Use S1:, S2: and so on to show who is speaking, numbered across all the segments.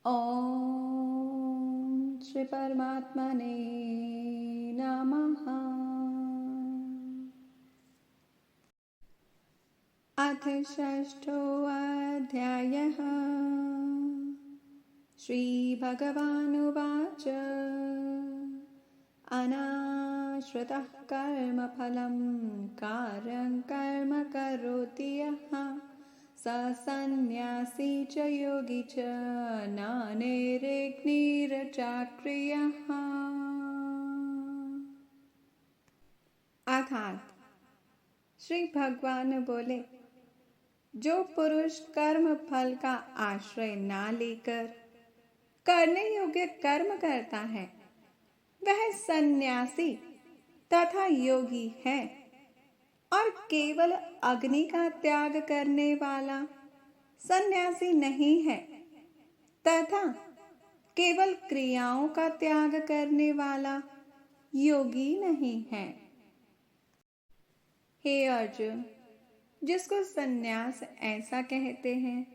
S1: ओम श्री परमात्मने नमः। अथ षष्ठोऽध्यायः। श्रीभगवानुवाच अनाश्रितः कर्मफलं कार्यं कर्म करोति यः स सन्न्यासी च योगी च न निरग्निर्चाक्रियः। अर्थात श्री भगवान बोले, जो पुरुष कर्म फल का आश्रय ना लेकर करने योग्य कर्म करता है वह सन्यासी तथा योगी है, और केवल अग्नि का त्याग करने वाला सन्यासी नहीं है तथा केवल क्रियाओं का त्याग करने वाला योगी नहीं है। हे अर्जुन, जिसको सन्यास ऐसा कहते हैं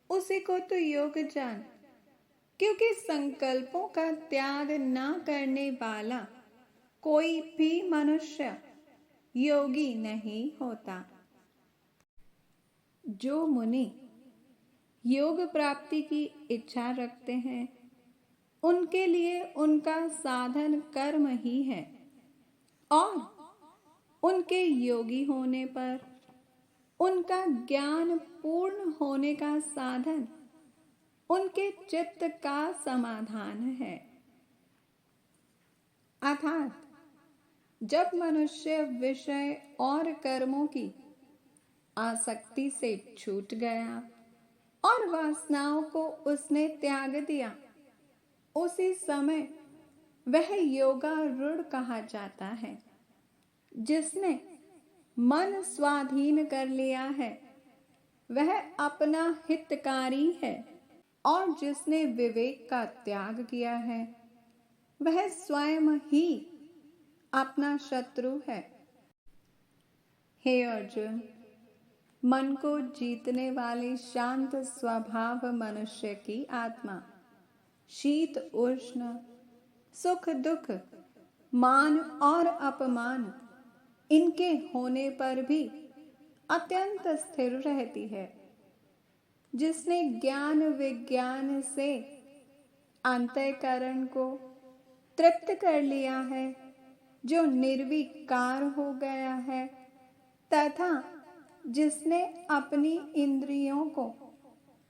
S1: उसी को तो योग जान, क्योंकि संकल्पों का त्याग ना करने वाला कोई भी मनुष्य योगी नहीं होता। जो मुनि योग प्राप्ति की इच्छा रखते हैं उनके लिए उनका साधन कर्म ही है, और उनके योगी होने पर उनका ज्ञान पूर्ण होने का साधन उनके चित्त का समाधान है। अर्थात जब मनुष्य विषय और कर्मों की आसक्ति से छूट गया और वासनाओं को उसने त्याग दिया, उसी समय वह योगारूढ़ कहा जाता है। जिसने मन स्वाधीन कर लिया है वह अपना हितकारी है, और जिसने विवेक का त्याग किया है वह स्वयं ही अपना शत्रु है। हे अर्जुन, मन को जीतने वाले शांत स्वभाव मनुष्य की आत्मा शीत उष्ण, सुख दुख, मान और अपमान इनके होने पर भी अत्यंत स्थिर रहती है। जिसने ज्ञान विज्ञान से अंतःकरण को तृप्त कर लिया है, जो निर्विकार हो गया है, तथा जिसने अपनी इंद्रियों को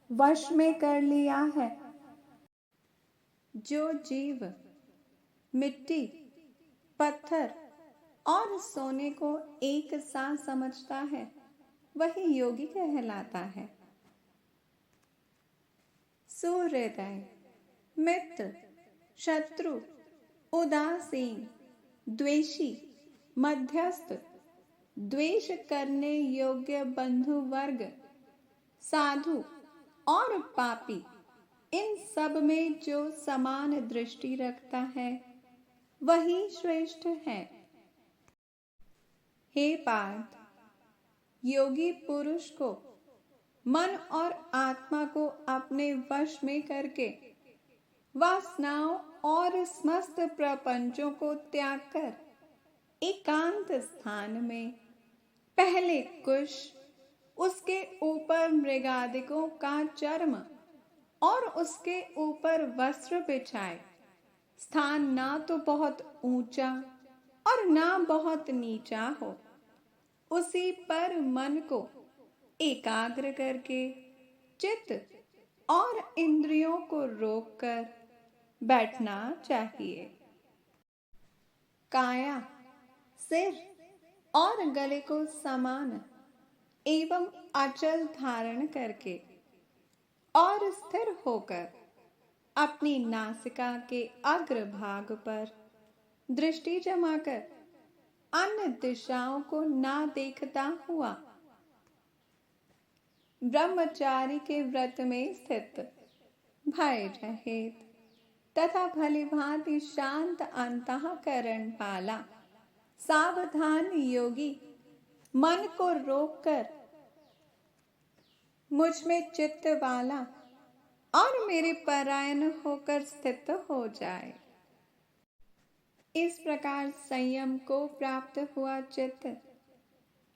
S1: वश में कर लिया है, जो जीव मिट्टी, पत्थर और सोने को एक साथ समझता है वही योगी कहलाता है। सुहृदय, मित्र, शत्रु, उदासीन, द्वेषी, मध्यस्थ, द्वेष करने योग्य बंधु वर्ग, साधु और पापी, इन सब में जो समान दृष्टि रखता है वही श्रेष्ठ है। हे पार्थ, योगी पुरुष को मन और आत्मा को अपने वश में करके वासनाओं और समस्त प्रपंचों को त्याग कर एकांत स्थान में पहले कुश, उसके ऊपर मृगादिकों का चर्म और उसके ऊपर वस्त्र बिछाए, स्थान ना तो बहुत ऊंचा और ना बहुत नीचा हो, उसी पर मन को एकाग्र करके चित्त और इंद्रियों को रोककर बैठना चाहिए। काया, सिर और गले को समान एवं अचल धारण करके और स्थिर होकर अपनी नासिका के अग्रभाग पर दृष्टि जमाकर अन्य दिशाओं को ना देखता हुआ ब्रह्मचारी के व्रत में स्थित, भय रहित तथा भली भांति शांत अंतःकरण वाला सावधान योगी मन को रोककर मुझ में चित्त वाला और मेरे परायण होकर स्थित हो जाए। इस प्रकार संयम को प्राप्त हुआ चित्त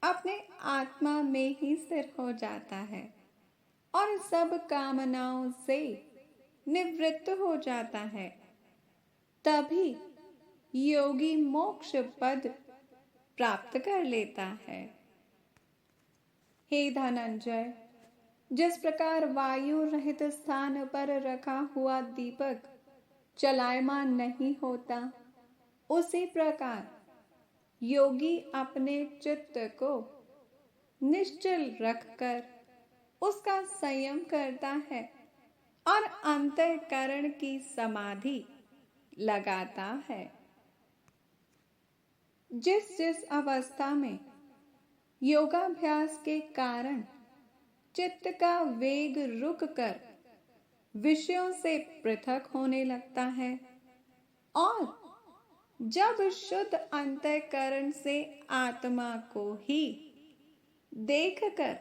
S1: अपने आत्मा में ही स्थिर हो जाता है और सब कामनाओं से निवृत्त हो जाता है। तभी योगी मोक्ष पद प्राप्त कर लेता है। हे धनंजय, जिस प्रकार वायु रहित स्थान पर रखा हुआ दीपक चलायमान नहीं होता, उसी प्रकार योगी अपने चित्त को निश्चल रखकर उसका संयम करता है और अंतःकरण की समाधि लगाता है। जिस जिस अवस्था में योगाभ्यास के कारण चित्त का वेग रुककर विषयों से पृथक होने लगता है और जब शुद्ध अंतःकरण से आत्मा को ही देखकर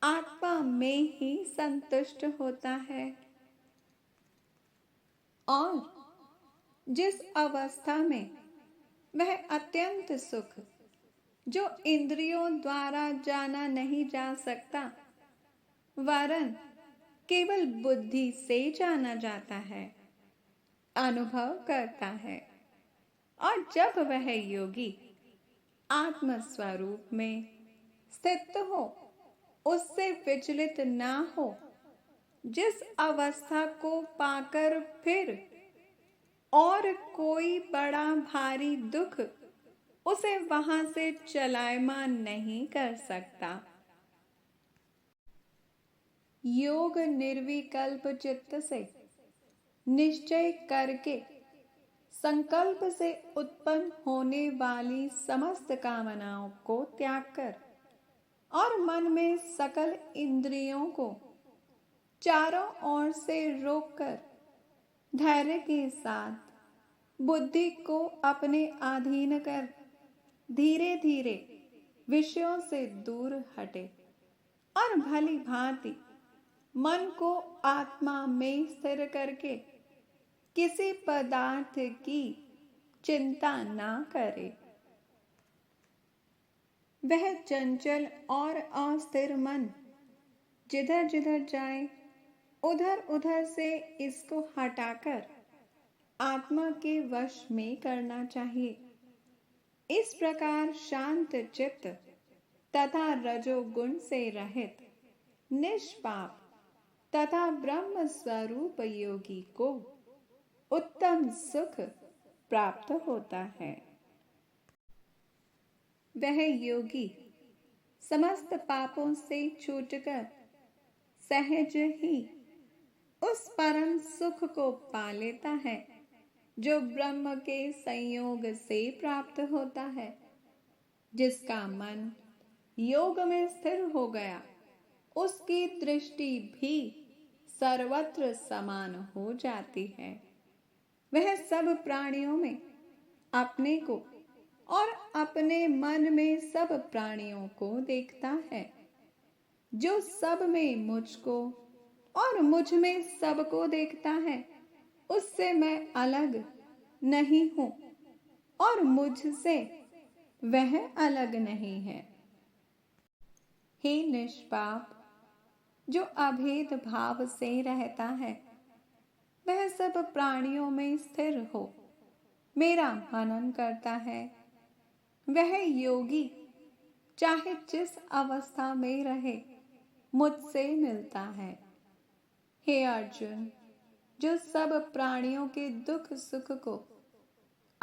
S1: आत्मा में ही संतुष्ट होता है और जिस अवस्था में वह अत्यंत सुख जो इंद्रियों द्वारा जाना नहीं जा सकता वरन केवल बुद्धि से जाना जाता है, अनुभव करता है, और जब वह योगी आत्म स्वरूप में स्थित हो, उससे विचलित ना हो, जिस अवस्था को पाकर फिर और कोई बड़ा भारी दुख उसे वहां से चलायमान नहीं कर सकता। योग निर्विकल्प चित्त से निश्चय करके संकल्प से उत्पन्न होने वाली समस्त कामनाओं को त्याग कर और मन में सकल इंद्रियों को चारों ओर से रोककर धैर्य के साथ बुद्धि को अपने अधीन कर धीरे धीरे विषयों से दूर हटे और भली भांति मन को आत्मा में स्थिर करके किसी पदार्थ की चिंता ना करे। वह चंचल और अस्थिर मन जिधर जिधर जाए उधर उधर से इसको हटाकर आत्मा के वश में करना चाहिए। इस प्रकार शांत चित्त तथा रजोगुण से रहित निष्पाप तथा ब्रह्म स्वरूप योगी को उत्तम सुख प्राप्त होता है। वह योगी समस्त पापों से छूटकर सहज ही उस परम सुख को पा लेता है जो ब्रह्म के संयोग से प्राप्त होता है। जिसका मन योग में स्थिर हो गया, उसकी दृष्टि भी सर्वत्र समान हो जाती है। वह सब प्राणियों में अपने को और अपने मन में सब प्राणियों को देखता है। जो सब में मुझको और मुझ में सबको देखता है, उससे मैं अलग नहीं हूं और मुझसे वह अलग नहीं है। हे निष्पाप, जो अभेद भाव से रहता है, वह सब प्राणियों में स्थिर हो मेरा मनन करता है। वह योगी चाहे जिस अवस्था में रहे मुझसे मिलता है। हे अर्जुन, जो सब प्राणियों के दुख सुख को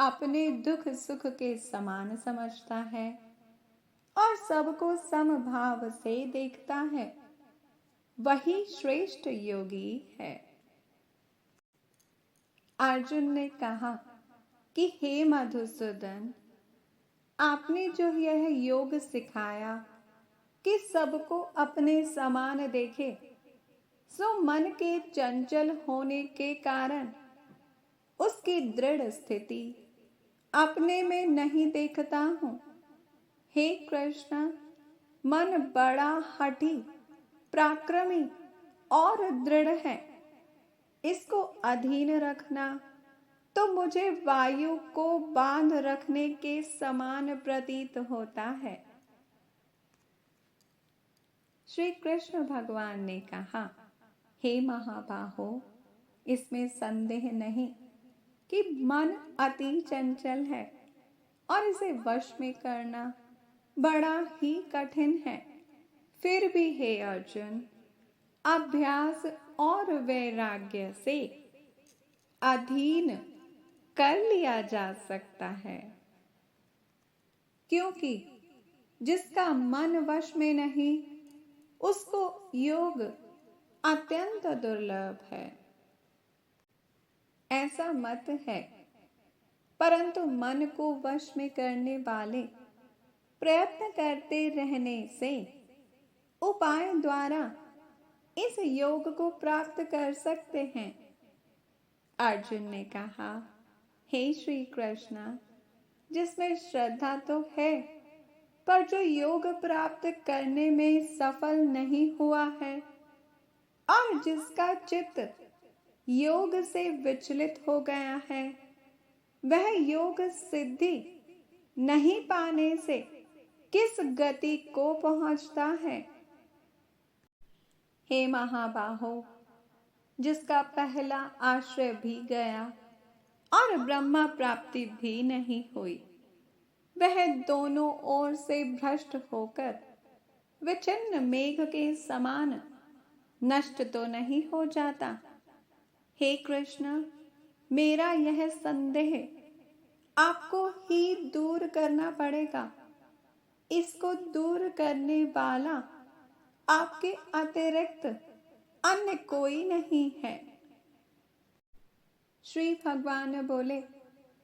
S1: अपने दुख सुख के समान समझता है और सबको समभाव से देखता है, वही श्रेष्ठ योगी है। अर्जुन ने कहा कि हे मधुसूदन, आपने जो यह योग सिखाया कि सबको अपने समान देखे, सो मन के चंचल होने के कारण उसकी दृढ़ स्थिति अपने में नहीं देखता हूं। हे कृष्ण, मन बड़ा हठी, पराक्रमी और दृढ़ है, इसको अधीन रखना तो मुझे वायु को बांध रखने के समान प्रतीत होता है। श्री कृष्ण भगवान ने कहा, हे महाबाहो, इसमें संदेह नहीं कि मन अति चंचल है और इसे वश में करना बड़ा ही कठिन है। फिर भी हे अर्जुन, अभ्यास और वैराग्य से अधीन कर लिया जा सकता है, क्योंकि जिसका मन वश में नहीं उसको योग अत्यंत दुर्लभ है। ऐसा मत है, परंतु मन को वश में करने वाले प्रयत्न करते रहने से उपाय द्वारा इस योग को प्राप्त कर सकते हैं। अर्जुन ने कहा, हे श्री कृष्ण, जिसमें श्रद्धा तो है पर जो योग प्राप्त करने में सफल नहीं हुआ है और जिसका चित्त योग से विचलित हो गया है, वह योग सिद्धि नहीं पाने से किस गति को पहुंचता है। हे महाबाहो, जिसका पहला आश्रय भी गया और ब्रह्मा प्राप्ति भी नहीं हुई, वह दोनों ओर से भ्रष्ट होकर विचिन्न मेघ के समान नष्ट तो नहीं हो जाता। हे कृष्ण, मेरा यह संदेह आपको ही दूर करना पड़ेगा। इसको दूर करने वाला आपके अतिरिक्त अन्य कोई नहीं है। श्री भगवान बोले,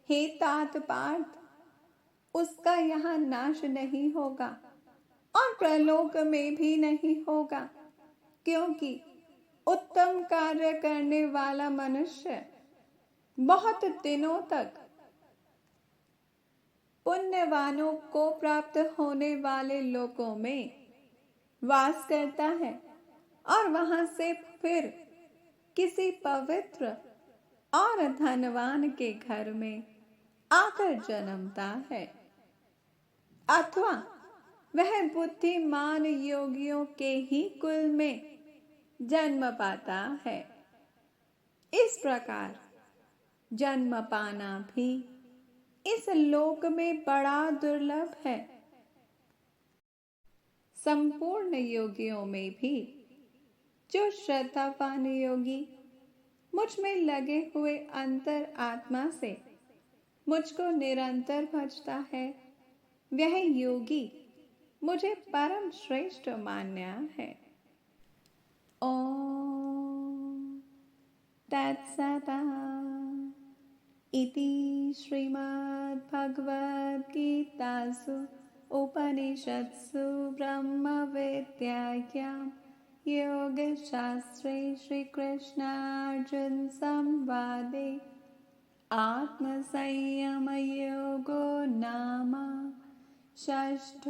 S1: हे तात पार्थ, उसका यहाँ नाश नहीं होगा और प्रलोक में भी नहीं होगा, क्योंकि उत्तम कार्य करने वाला मनुष्य बहुत दिनों तक पुण्यवानों को प्राप्त होने वाले लोकों में वास करता है और वहां से फिर किसी पवित्र और धनवान के घर में आकर जन्मता है, अथवा वह बुद्धिमान योगियों के ही कुल में जन्म पाता है। इस प्रकार जन्म पाना भी इस लोक में बड़ा दुर्लभ है। संपूर्ण योगियों में भी जो श्रद्धावान योगी मुझ में लगे हुए अंतर आत्मा से मुझको निरंतर भजता है, वह योगी मुझे परम श्रेष्ठ मान्या है। ओम तत्सता इति श्रीमद् भगवद गीतासु उपनिषत्सु ब्रह्म विद्यायां योगशास्त्रे श्रीकृष्णार्जुन संवादे आत्मसंयम योगो नाम षष्ठोऽध्यायः।